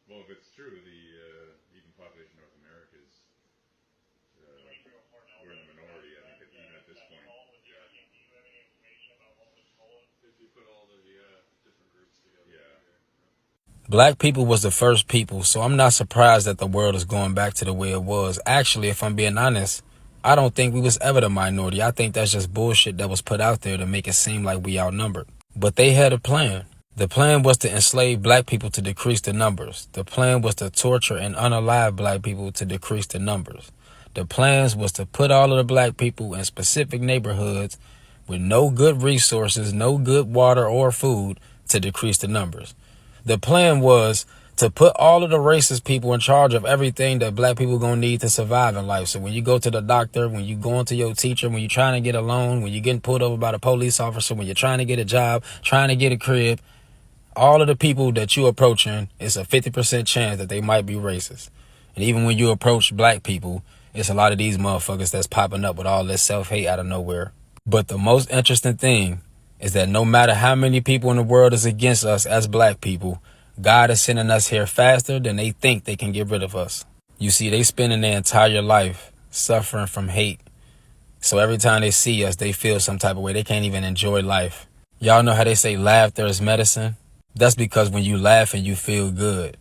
Well, if it's true, the even population of North America is we're in the minority. I think even at this point. Yeah. If you put all the different groups together. Yeah. Black people was the first people, so I'm not surprised that the world is going back to the way it was. Actually, if I'm being honest, I don't think we was ever the minority. I think that's just bullshit that was put out there to make it seem like we outnumbered. But they had a plan. The plan was to enslave black people to decrease the numbers. The plan was to torture and unalive black people to decrease the numbers. The plans was to put all of the black people in specific neighborhoods with no good resources, no good water or food to decrease the numbers. The plan was to put all of the racist people in charge of everything that black people gonna need to survive in life. So when you go to the doctor, when you going to your teacher, when you're trying to get a loan, when you're getting pulled over by the police officer, when you're trying to get a job, trying to get a crib, all of the people that you approaching, it's a 50% chance that they might be racist. And even when you approach black people, it's a lot of these motherfuckers that's popping up with all this self-hate out of nowhere. But the most interesting thing is that no matter how many people in the world is against us as black people, God is sending us here faster than they think they can get rid of us. You see, they spending their entire life suffering from hate. So every time they see us, they feel some type of way. They can't even enjoy life. Y'all know how they say laughter is medicine? That's because when you laugh and you feel good.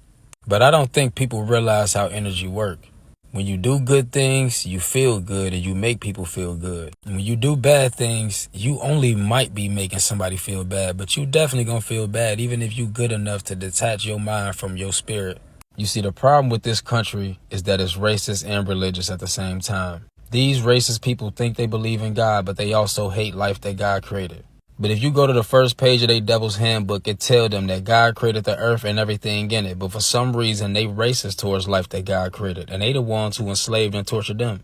But I don't think people realize how energy works. When you do good things, you feel good and you make people feel good. And when you do bad things, you only might be making somebody feel bad, but you definitely gonna feel bad even if you good enough to detach your mind from your spirit. You see, the problem with this country is that it's racist and religious at the same time. These racist people think they believe in God, but they also hate life that God created. But if you go to the first page of their Devil's Handbook, it tells them that God created the earth and everything in it. But for some reason, they racist towards life that God created. And they the ones who enslaved and tortured them.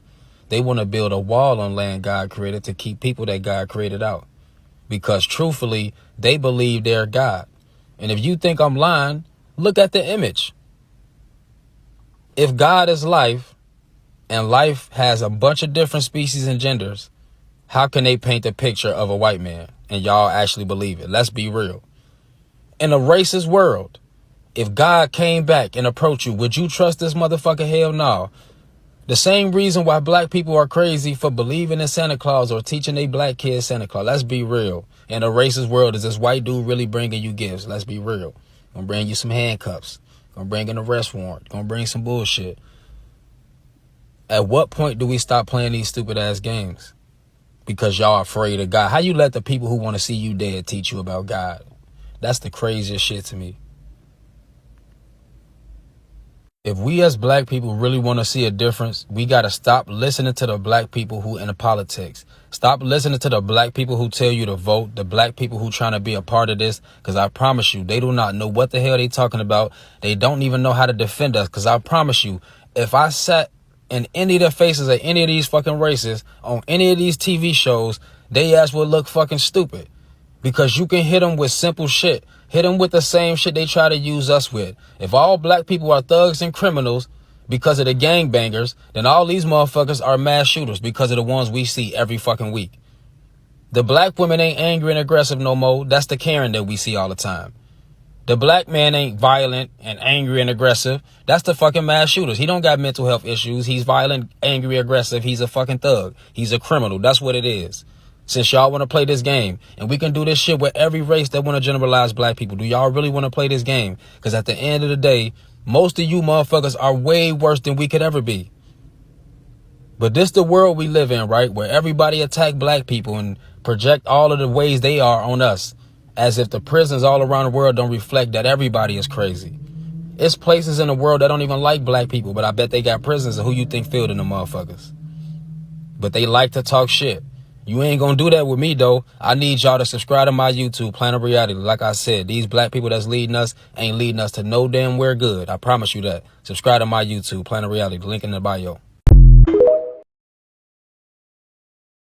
They want to build a wall on land God created to keep people that God created out. Because truthfully, they believe they're God. And if you think I'm lying, look at the image. If God is life, and life has a bunch of different species and genders, how can they paint a picture of a white man and y'all actually believe it? Let's be real. In a racist world, if God came back and approached you, would you trust this motherfucker? Hell no. The same reason why black people are crazy for believing in Santa Claus or teaching they black kids Santa Claus. Let's be real. In a racist world, is this white dude really bringing you gifts? Let's be real. Gonna bring you some handcuffs. Gonna bring an arrest warrant. Gonna bring some bullshit. At what point do we stop playing these stupid ass games? Because y'all afraid of God. How you let the people who want to see you dead teach you about God? That's the craziest shit to me. If we as black people really want to see a difference, we got to stop listening to the black people who in the politics. Stop listening to the black people who tell you to vote, the black people who trying to be a part of this, because I promise you, they do not know what the hell they talking about. They don't even know how to defend us, because I promise you, if I sat in any of the faces of any of these fucking racists on any of these TV shows, they ass will look fucking stupid. Because you can hit them with simple shit. Hit them with the same shit they try to use us with. If all black people are thugs and criminals because of the gangbangers, then all these motherfuckers are mass shooters because of the ones we see every fucking week. The black women ain't angry and aggressive no more. That's the Karen that we see all the time. The black man ain't violent and angry and aggressive. That's the fucking mass shooters. He don't got mental health issues. He's violent, angry, aggressive. He's a fucking thug. He's a criminal. That's what it is. Since y'all want to play this game, and we can do this shit with every race that want to generalize black people, do y'all really want to play this game? Because at the end of the day, most of you motherfuckers are way worse than we could ever be. But this the world we live in, right? Where everybody attack black people and project all of the ways they are on us. As if the prisons all around the world don't reflect that everybody is crazy. It's places in the world that don't even like black people, but I bet they got prisons of who you think filled in the motherfuckers. But they like to talk shit. You ain't gonna do that with me, though. I need y'all to subscribe to my YouTube, Planet Reality. Like I said, these black people that's leading us ain't leading us to no damn where good. I promise you that. Subscribe to my YouTube, Planet Reality. Link in the bio.